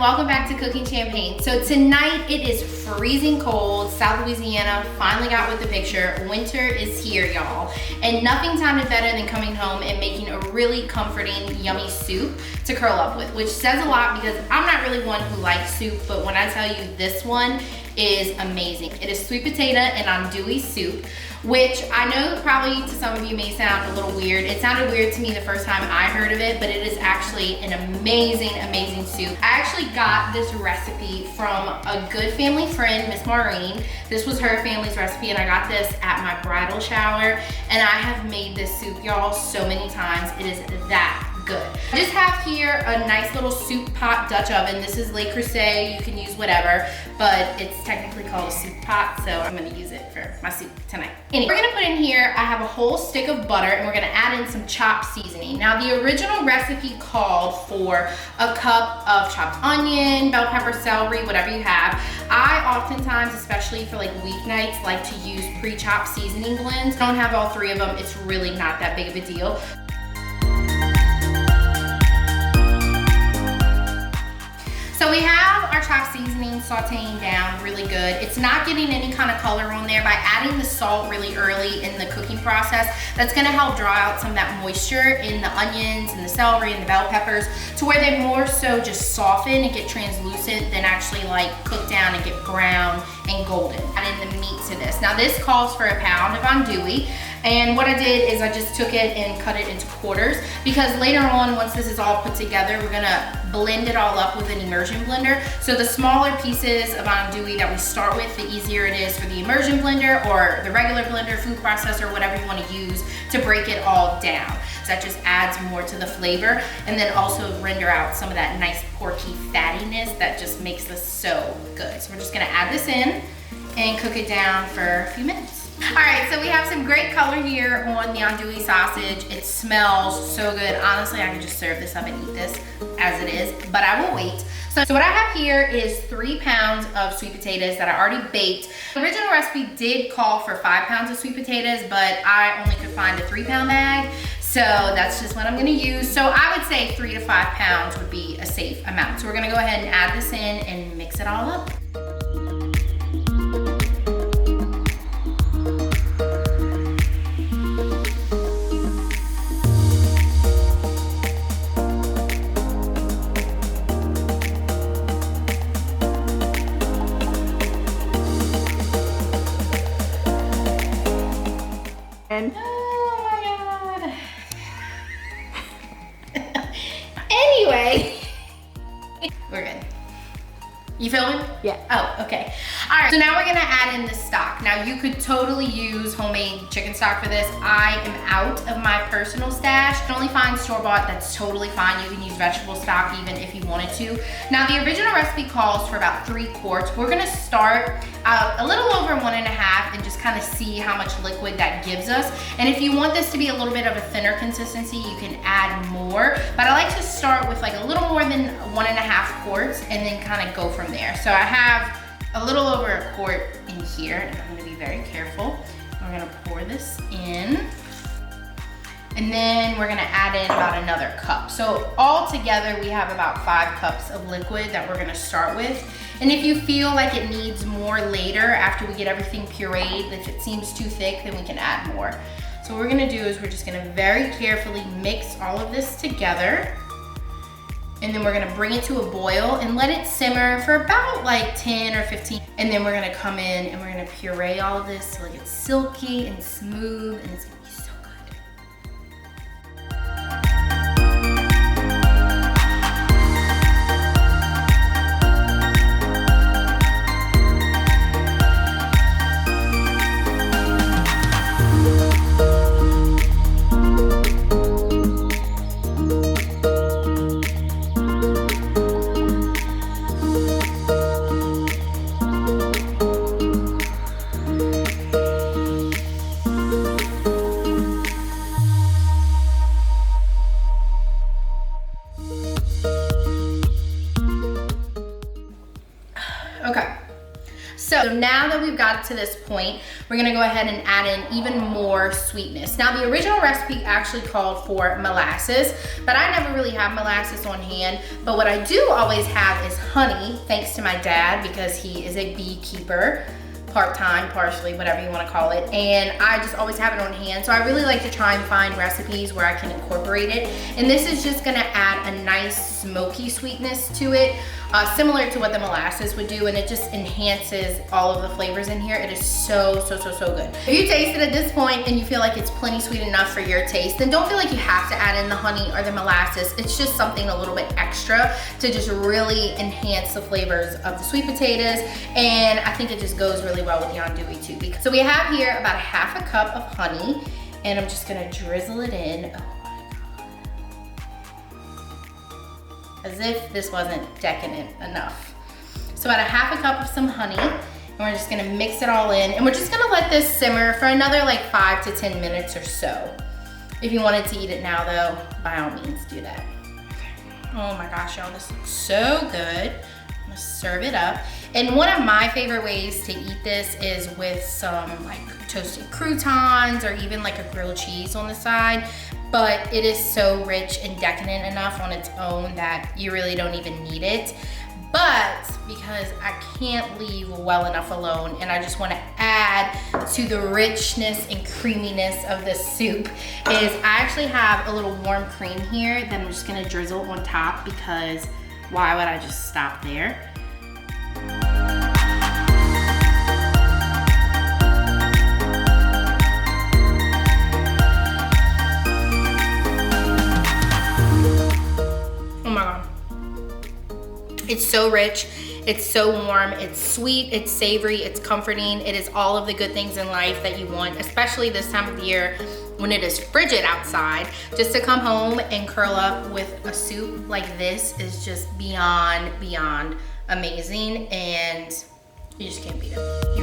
welcome back to Cooking Champagne. So tonight it is freezing cold. South Louisiana finally got with the picture. Winter is here, y'all. And nothing sounded better than coming home and making a really comforting, yummy soup to curl up with, which says a lot because I'm not really one who likes soup, but when I tell you this one is amazing. It is sweet potato and andouille soup, which I know probably to some of you may sound a little weird. It sounded weird to me the first time I heard of it, but it is actually an amazing, amazing soup. I actually got this recipe from a good family friend, Miss Maureen. This was her family's recipe and I got this at my bridal shower and I have made this soup, y'all, so many times. It is that good. I just have here a nice little soup pot Dutch oven. This is Le Creuset, you can use whatever, but it's technically called a soup pot, so I'm gonna use it for my soup tonight. Anyway, we're gonna put in here, I have a whole stick of butter and we're gonna add in some chopped seasoning. Now the original recipe called for a cup of chopped onion, bell pepper, celery, whatever you have. I oftentimes, especially for like weeknights, like to use pre-chopped seasoning blends. I don't have all three of them, it's really not that big of a deal. So we have our chopped seasoning sauteing down really good. It's not getting any kind of color on there. By adding the salt really early in the cooking process, that's gonna help draw out some of that moisture in the onions and the celery and the bell peppers to where they more so just soften and get translucent than actually like cook down and get brown and golden. Add in the meat to this. Now this calls for a pound of andouille. And what I did is I just took it and cut it into quarters because later on, once this is all put together, we're gonna blend it all up with an immersion blender. So the smaller pieces of andouille that we start with, the easier it is for the immersion blender or the regular blender, food processor, whatever you wanna use to break it all down. So that just adds more to the flavor and then also render out some of that nice porky fattiness that just makes this so good. So we're just gonna add this in and cook it down for a few minutes. All right, so we have some great color here on the andouille sausage. It smells so good. Honestly, I could just serve this up and eat this as it is, but I will wait. So what I have here is 3 pounds of sweet potatoes that I already baked. The original recipe did call for 5 pounds of sweet potatoes, but I only could find a 3-pound bag. So that's just what I'm gonna use. So I would say 3 to 5 pounds would be a safe amount. So we're gonna go ahead and add this in and mix it all up. Oh my God. Anyway, we're good. You filming? Yeah. Oh, okay. All right, so now we're gonna add in the stock. Now you could totally use homemade chicken stock for this. I am out of my personal stash. You can only find store-bought, that's totally fine. You can use vegetable stock even if you wanted to. Now the original recipe calls for about 3 quarts. We're gonna start a little over 1.5 and just kind of see how much liquid that gives us. And if you want this to be a little bit of a thinner consistency, you can add more. But I like to start with like a little more than 1.5 quarts and then kind of go from there. So I have a little over a quart in here and I'm gonna be very careful. We're gonna pour this in and then we're gonna add in about another cup. So all together we have about 5 cups of liquid that we're gonna start with. And if you feel like it needs more later after we get everything pureed, if it seems too thick, then we can add more. So what we're gonna do is we're just gonna very carefully mix all of this together. And then we're gonna bring it to a boil and let it simmer for about like 10 or 15. And then we're gonna come in and we're gonna puree all of this till it gets silky and smooth and it's gonna be so good. So now that we've got to this point, we're gonna go ahead and add in even more sweetness. Now the original recipe actually called for molasses, but I never really have molasses on hand. But what I do always have is honey, thanks to my dad, because he is a beekeeper, part-time, partially, whatever you want to call it, and I just always have it on hand. So I really like to try and find recipes where I can incorporate it, and this is just gonna add a nice smoky sweetness to it, similar to what the molasses would do, and it just enhances all of the flavors in here. It is so good. If you taste it at this point and you feel like it's plenty sweet enough for your taste, then don't feel like you have to add in the honey or the molasses. It's just something a little bit extra to just really enhance the flavors of the sweet potatoes, and I think it just goes really well with the andouille too. So we have here about a half a cup of honey, and I'm just gonna drizzle it in. As if this wasn't decadent enough. So about a half a cup of some honey, and we're just gonna mix it all in, and we're just gonna let this simmer for another like 5 to 10 minutes or so. If you wanted to eat it now though, by all means do that. Oh my gosh, y'all, this looks so good. I'm gonna serve it up. And one of my favorite ways to eat this is with some like toasted croutons or even like a grilled cheese on the side. But it is so rich and decadent enough on its own that you really don't even need it. But because I can't leave well enough alone and I just want to add to the richness and creaminess of this soup, is I actually have a little warm cream here that I'm just gonna drizzle on top, because why would I just stop there? It's so rich, it's so warm, it's sweet, it's savory, it's comforting. It is all of the good things in life that you want, especially this time of the year when it is frigid outside. Just to come home and curl up with a soup like this is just beyond amazing, and you just can't beat it.